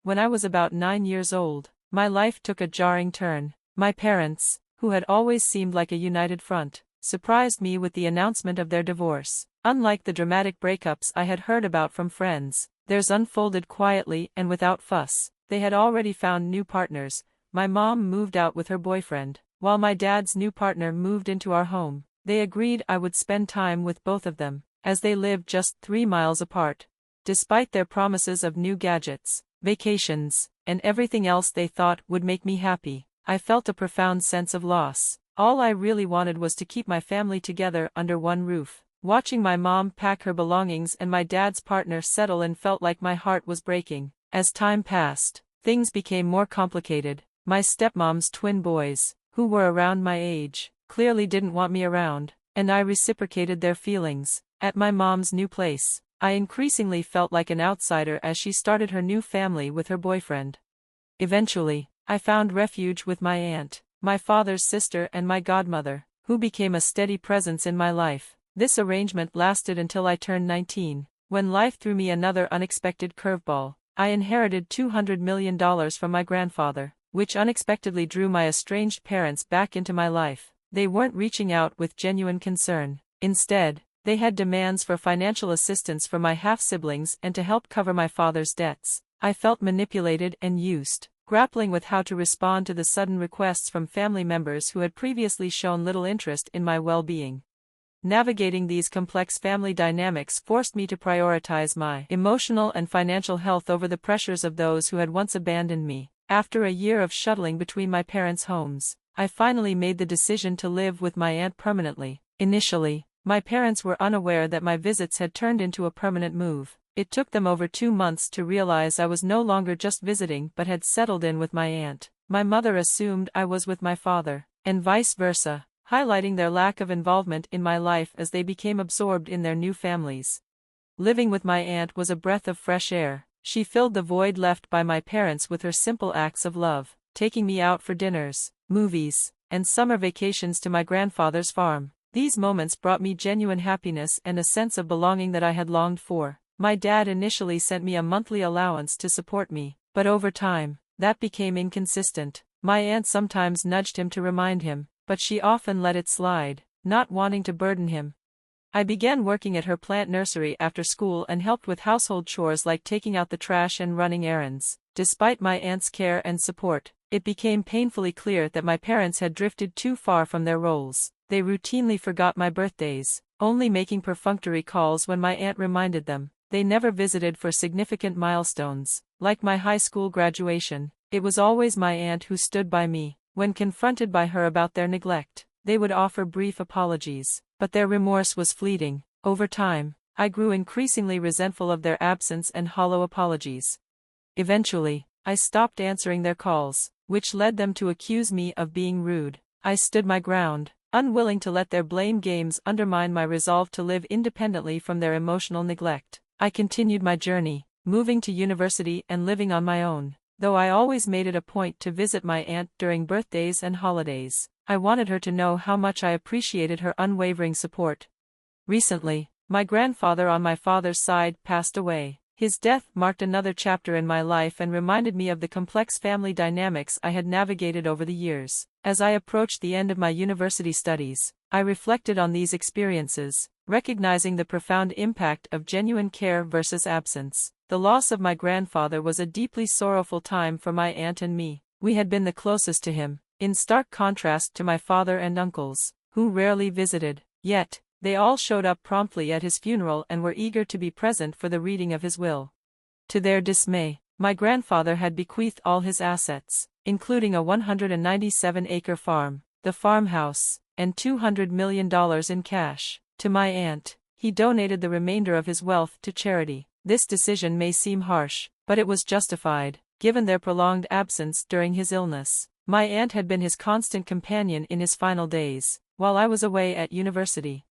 When I was about 9 years old, my life took a jarring turn. My parents, who had always seemed like a united front, surprised me with the announcement of their divorce. Unlike the dramatic breakups I had heard about from friends, theirs unfolded quietly and without fuss. They had already found new partners. My mom moved out with her boyfriend, while my dad's new partner moved into our home. They agreed I would spend time with both of them, as they lived just 3 miles apart. Despite their promises of new gadgets, vacations, and everything else they thought would make me happy, I felt a profound sense of loss. All I really wanted was to keep my family together under one roof. Watching my mom pack her belongings and my dad's partner settle in felt like my heart was breaking. As time passed, things became more complicated. My stepmom's twin boys, who were around my age, clearly didn't want me around, and I reciprocated their feelings. At my mom's new place, I increasingly felt like an outsider as she started her new family with her boyfriend. Eventually, I found refuge with my aunt, my father's sister and my godmother, who became a steady presence in my life. This arrangement lasted until I turned 19, when life threw me another unexpected curveball. I inherited $200 million from my grandfather, which unexpectedly drew my estranged parents back into my life. They weren't reaching out with genuine concern. Instead, they had demands for financial assistance from my half-siblings and to help cover my father's debts. I felt manipulated and used, grappling with how to respond to the sudden requests from family members who had previously shown little interest in my well-being. Navigating these complex family dynamics forced me to prioritize my emotional and financial health over the pressures of those who had once abandoned me. After a year of shuttling between my parents' homes, I finally made the decision to live with my aunt permanently. Initially, my parents were unaware that my visits had turned into a permanent move. It took them over 2 months to realize I was no longer just visiting but had settled in with my aunt. My mother assumed I was with my father, and vice versa, highlighting their lack of involvement in my life as they became absorbed in their new families. Living with my aunt was a breath of fresh air. She filled the void left by my parents with her simple acts of love, taking me out for dinners, movies, and summer vacations to my grandfather's farm. These moments brought me genuine happiness and a sense of belonging that I had longed for. My dad initially sent me a monthly allowance to support me, but over time, that became inconsistent. My aunt sometimes nudged him to remind him, but she often let it slide, not wanting to burden him. I began working at her plant nursery after school and helped with household chores like taking out the trash and running errands. Despite my aunt's care and support, it became painfully clear that my parents had drifted too far from their roles. They routinely forgot my birthdays, only making perfunctory calls when my aunt reminded them. They never visited for significant milestones, like my high school graduation. It was always my aunt who stood by me. When confronted by her about their neglect, they would offer brief apologies, but their remorse was fleeting. Over time, I grew increasingly resentful of their absence and hollow apologies. Eventually, I stopped answering their calls, which led them to accuse me of being rude. I stood my ground, unwilling to let their blame games undermine my resolve to live independently from their emotional neglect. I continued my journey, moving to university and living on my own. Though I always made it a point to visit my aunt during birthdays and holidays, I wanted her to know how much I appreciated her unwavering support. Recently, my grandfather on my father's side passed away. His death marked another chapter in my life and reminded me of the complex family dynamics I had navigated over the years. As I approached the end of my university studies, I reflected on these experiences, recognizing the profound impact of genuine care versus absence. The loss of my grandfather was a deeply sorrowful time for my aunt and me. We had been the closest to him, in stark contrast to my father and uncles, who rarely visited. Yet, they all showed up promptly at his funeral and were eager to be present for the reading of his will. To their dismay, my grandfather had bequeathed all his assets, including a 197-acre farm, the farmhouse, and $200 million in cash. To my aunt, he donated the remainder of his wealth to charity. This decision may seem harsh, but it was justified, given their prolonged absence during his illness. My aunt had been his constant companion in his final days, while I was away at university.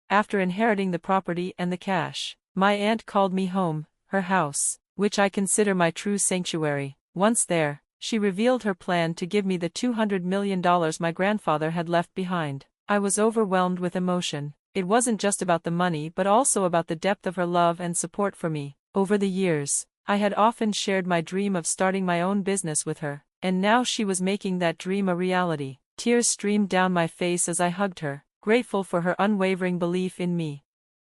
After inheriting the property and the cash, my aunt called me home, her house, which I consider my true sanctuary. Once there, she revealed her plan to give me the $200 million my grandfather had left behind. I was overwhelmed with emotion. It wasn't just about the money but also about the depth of her love and support for me. Over the years, I had often shared my dream of starting my own business with her, and now she was making that dream a reality. Tears streamed down my face as I hugged her, grateful for her unwavering belief in me.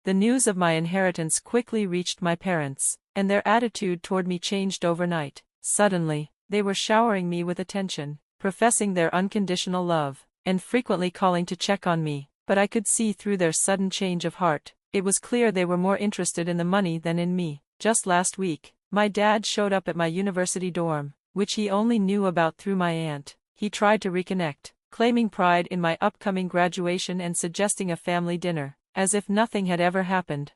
The news of my inheritance quickly reached my parents, and their attitude toward me changed overnight. Suddenly, they were showering me with attention, professing their unconditional love, and frequently calling to check on me, but I could see through their sudden change of heart. It was clear they were more interested in the money than in me. Just last week, my dad showed up at my university dorm, which he only knew about through my aunt. He tried to reconnect, claiming pride in my upcoming graduation and suggesting a family dinner, as if nothing had ever happened.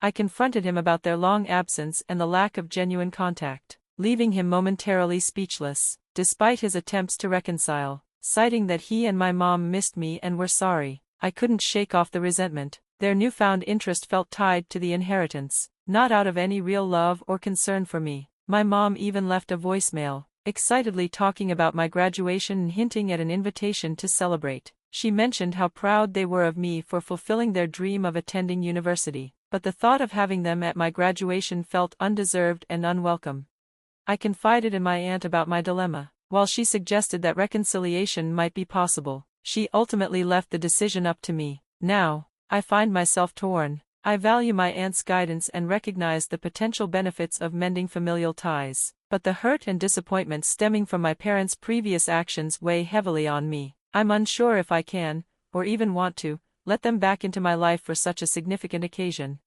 I confronted him about their long absence and the lack of genuine contact, leaving him momentarily speechless, despite his attempts to reconcile, citing that he and my mom missed me and were sorry. I couldn't shake off the resentment. Their newfound interest felt tied to the inheritance, not out of any real love or concern for me. My mom even left a voicemail, excitedly talking about my graduation and hinting at an invitation to celebrate. She mentioned how proud they were of me for fulfilling their dream of attending university, but the thought of having them at my graduation felt undeserved and unwelcome. I confided in my aunt about my dilemma. While she suggested that reconciliation might be possible, she ultimately left the decision up to me. Now, I find myself torn. I value my aunt's guidance and recognize the potential benefits of mending familial ties, but the hurt and disappointment stemming from my parents' previous actions weigh heavily on me. I'm unsure if I can, or even want to, let them back into my life for such a significant occasion.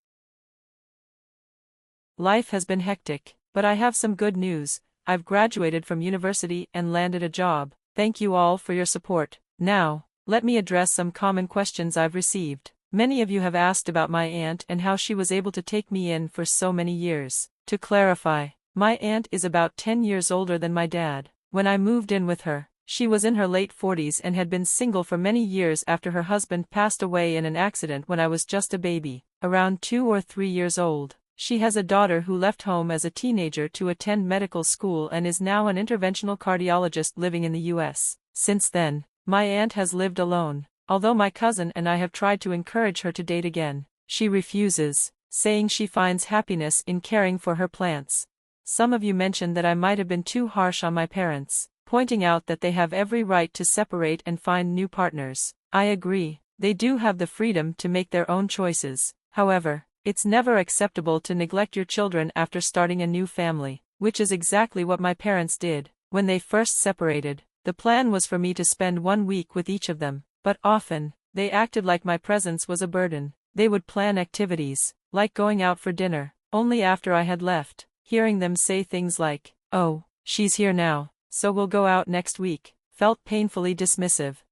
Life has been hectic, but I have some good news. I've graduated from university and landed a job. Thank you all for your support. Now, let me address some common questions I've received. Many of you have asked about my aunt and how she was able to take me in for so many years. To clarify, my aunt is about 10 years older than my dad. When I moved in with her, she was in her late 40s and had been single for many years after her husband passed away in an accident when I was just a baby, around 2 or 3 years old. She has a daughter who left home as a teenager to attend medical school and is now an interventional cardiologist living in the US. Since then, my aunt has lived alone. Although my cousin and I have tried to encourage her to date again, she refuses, saying she finds happiness in caring for her plants. Some of you mentioned that I might have been too harsh on my parents, pointing out that they have every right to separate and find new partners. I agree, they do have the freedom to make their own choices. However, it's never acceptable to neglect your children after starting a new family, which is exactly what my parents did. When they first separated, the plan was for me to spend 1 week with each of them. But often, they acted like my presence was a burden. They would plan activities, like going out for dinner, only after I had left. Hearing them say things like, "Oh, she's here now, so we'll go out next week," felt painfully dismissive.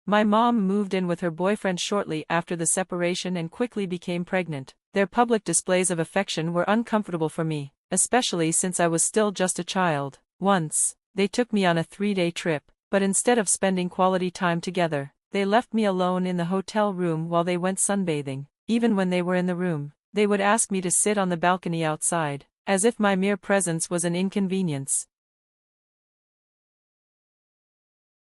My mom moved in with her boyfriend shortly after the separation and quickly became pregnant. Their public displays of affection were uncomfortable for me, especially since I was still just a child. Once, they took me on a 3-day trip, but instead of spending quality time together, they left me alone in the hotel room while they went sunbathing. Even when they were in the room, they would ask me to sit on the balcony outside, as if my mere presence was an inconvenience.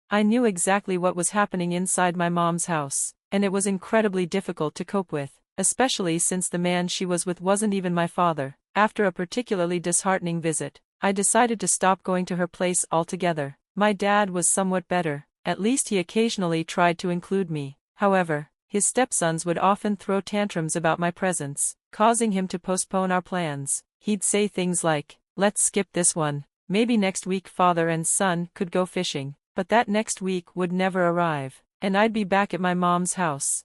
I knew exactly what was happening inside my mom's house, and it was incredibly difficult to cope with, especially since the man she was with wasn't even my father. After a particularly disheartening visit, I decided to stop going to her place altogether. My dad was somewhat better. At least he occasionally tried to include me. However, his stepsons would often throw tantrums about my presence, causing him to postpone our plans. He'd say things like, "Let's skip this one. Maybe next week father and son could go fishing." But that next week would never arrive, and I'd be back at my mom's house.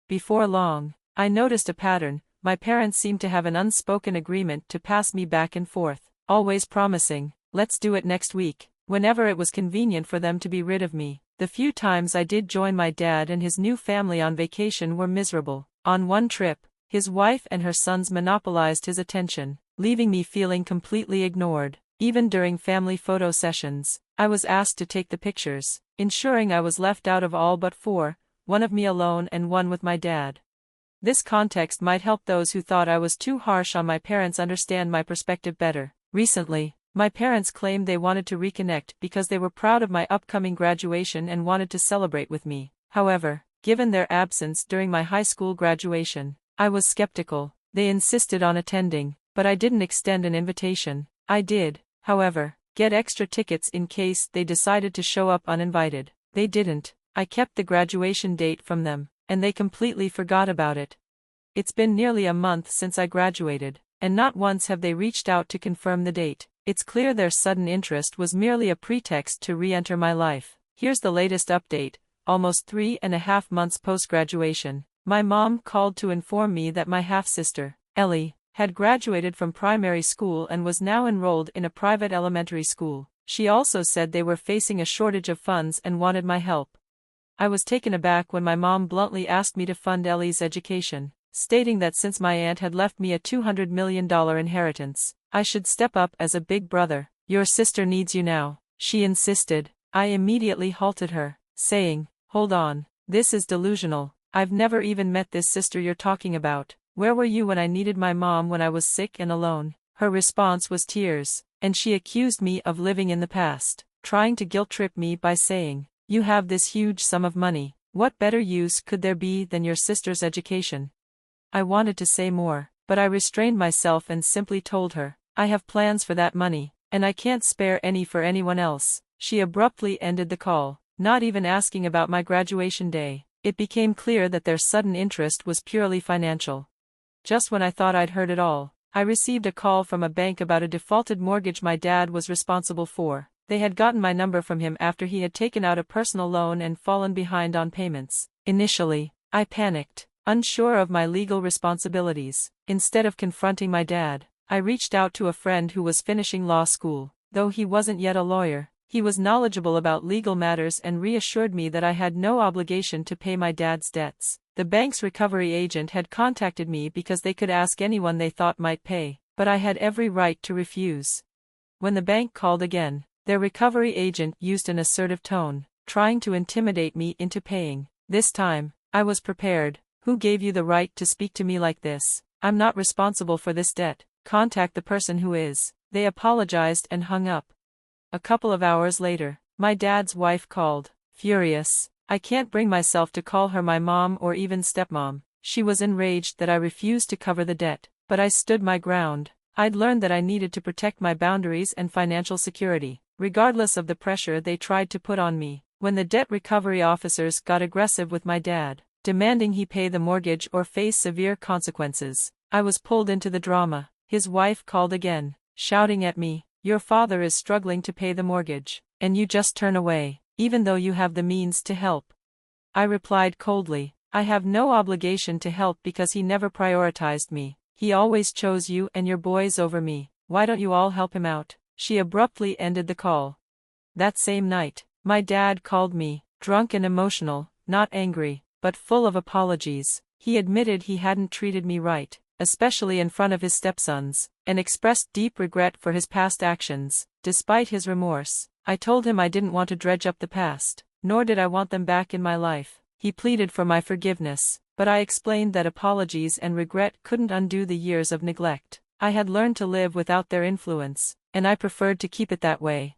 Before long, I noticed a pattern. My parents seemed to have an unspoken agreement to pass me back and forth, always promising, "Let's do it next week," whenever it was convenient for them to be rid of me. The few times I did join my dad and his new family on vacation were miserable. On one trip, his wife and her sons monopolized his attention, leaving me feeling completely ignored. Even during family photo sessions, I was asked to take the pictures, ensuring I was left out of all but 4, one of me alone and one with my dad. This context might help those who thought I was too harsh on my parents understand my perspective better. Recently, my parents claimed they wanted to reconnect because they were proud of my upcoming graduation and wanted to celebrate with me. However, given their absence during my high school graduation. I was skeptical. They insisted on attending, but I didn't extend an invitation. I did, however, get extra tickets in case they decided to show up uninvited. They didn't. I kept the graduation date from them, and they completely forgot about it. It's been nearly a month since I graduated, and not once have they reached out to confirm the date. It's clear their sudden interest was merely a pretext to re-enter my life. Here's the latest update. Almost 3.5 months post-graduation, my mom called to inform me that my half-sister, Ellie, had graduated from primary school and was now enrolled in a private elementary school. She also said they were facing a shortage of funds and wanted my help. I was taken aback when my mom bluntly asked me to fund Ellie's education, stating that since my aunt had left me a $200 million inheritance, I should step up as a big brother. "Your sister needs you now," she insisted. I immediately halted her, saying, "Hold on, this is delusional. I've never even met this sister you're talking about. Where were you when I needed my mom when I was sick and alone?" Her response was tears, and she accused me of living in the past, trying to guilt-trip me by saying, "You have this huge sum of money. What better use could there be than your sister's education?" I wanted to say more, but I restrained myself and simply told her, "I have plans for that money, and I can't spare any for anyone else." She abruptly ended the call, not even asking about my graduation day. It became clear that their sudden interest was purely financial. Just when I thought I'd heard it all, I received a call from a bank about a defaulted mortgage my dad was responsible for. They had gotten my number from him after he had taken out a personal loan and fallen behind on payments. Initially, I panicked, unsure of my legal responsibilities. Instead of confronting my dad, I reached out to a friend who was finishing law school. Though he wasn't yet a lawyer, he was knowledgeable about legal matters and reassured me that I had no obligation to pay my dad's debts. The bank's recovery agent had contacted me because they could ask anyone they thought might pay, but I had every right to refuse. When the bank called again, their recovery agent used an assertive tone, trying to intimidate me into paying. This time, I was prepared. "Who gave you the right to speak to me like this? I'm not responsible for this debt. Contact the person who is." They apologized and hung up. A couple of hours later, my dad's wife called. Furious, I can't bring myself to call her my mom or even stepmom. She was enraged that I refused to cover the debt, but I stood my ground. I'd learned that I needed to protect my boundaries and financial security, regardless of the pressure they tried to put on me. When the debt recovery officers got aggressive with my dad, demanding he pay the mortgage or face severe consequences, I was pulled into the drama. His wife called again, shouting at me, "Your father is struggling to pay the mortgage, and you just turn away, even though you have the means to help." I replied coldly, "I have no obligation to help because he never prioritized me. He always chose you and your boys over me. Why don't you all help him out?" She abruptly ended the call. That same night, my dad called me, drunk and emotional, not angry, but full of apologies. He admitted he hadn't treated me right, especially in front of his stepsons, and expressed deep regret for his past actions. Despite his remorse, I told him I didn't want to dredge up the past, nor did I want them back in my life. He pleaded for my forgiveness, but I explained that apologies and regret couldn't undo the years of neglect. I had learned to live without their influence, and I preferred to keep it that way.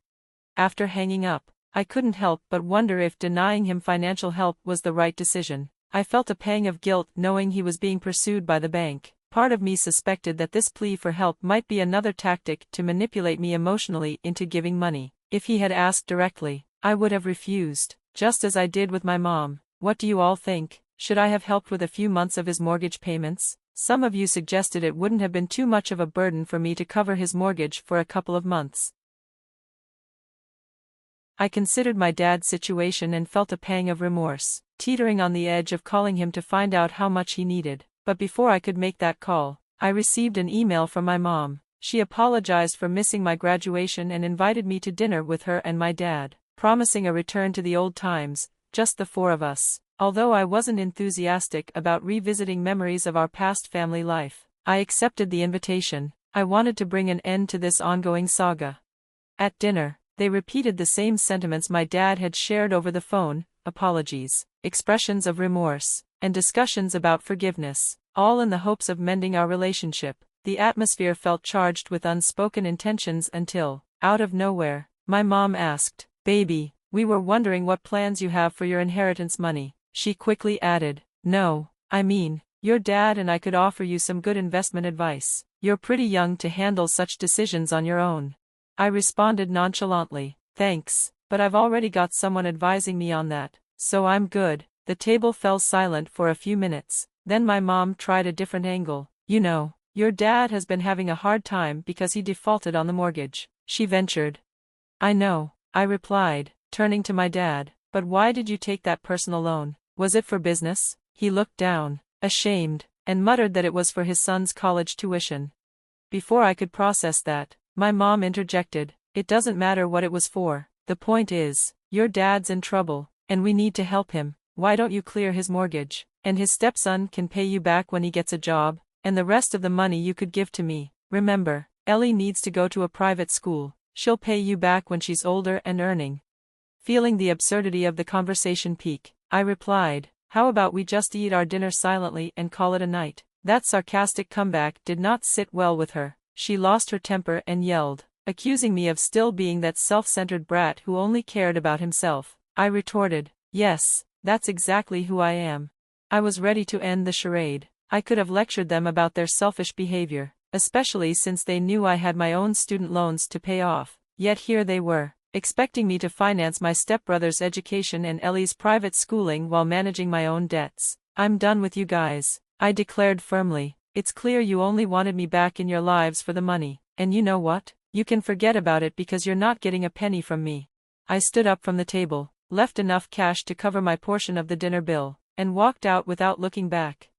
After hanging up, I couldn't help but wonder if denying him financial help was the right decision. I felt a pang of guilt knowing he was being pursued by the bank. Part of me suspected that this plea for help might be another tactic to manipulate me emotionally into giving money. If he had asked directly, I would have refused, just as I did with my mom. What do you all think? Should I have helped with a few months of his mortgage payments? Some of you suggested it wouldn't have been too much of a burden for me to cover his mortgage for a couple of months. I considered my dad's situation and felt a pang of remorse, teetering on the edge of calling him to find out how much he needed. But before I could make that call, I received an email from my mom. She apologized for missing my graduation and invited me to dinner with her and my dad, promising a return to the old times, just the four of us. Although I wasn't enthusiastic about revisiting memories of our past family life, I accepted the invitation. I wanted to bring an end to this ongoing saga. At dinner, they repeated the same sentiments my dad had shared over the phone: apologies, expressions of remorse, and discussions about forgiveness, all in the hopes of mending our relationship. The atmosphere felt charged with unspoken intentions until, out of nowhere, my mom asked, "Baby, we were wondering what plans you have for your inheritance money." She quickly added, "No, I mean, your dad and I could offer you some good investment advice. You're pretty young to handle such decisions on your own." I responded nonchalantly, "Thanks, but I've already got someone advising me on that, so I'm good." The table fell silent for a few minutes, then my mom tried a different angle. "You know, your dad has been having a hard time because he defaulted on the mortgage," she ventured. "I know," I replied, turning to my dad, "but why did you take that personal loan? Was it for business?" He looked down, ashamed, and muttered that it was for his son's college tuition. Before I could process that, my mom interjected, "It doesn't matter what it was for. The point is, your dad's in trouble, and we need to help him. Why don't you clear his mortgage, and his stepson can pay you back when he gets a job, and the rest of the money you could give to me. Remember, Ellie needs to go to a private school. She'll pay you back when she's older and earning." Feeling the absurdity of the conversation peak, I replied, "How about we just eat our dinner silently and call it a night?" That sarcastic comeback did not sit well with her. She lost her temper and yelled, accusing me of still being that self-centered brat who only cared about himself. I retorted, "Yes, that's exactly who I am." I was ready to end the charade. I could have lectured them about their selfish behavior, especially since they knew I had my own student loans to pay off. Yet here they were, expecting me to finance my stepbrother's education and Ellie's private schooling while managing my own debts. "I'm done with you guys," I declared firmly. "It's clear you only wanted me back in your lives for the money, and you know what? You can forget about it because you're not getting a penny from me." I stood up from the table, left enough cash to cover my portion of the dinner bill, and walked out without looking back.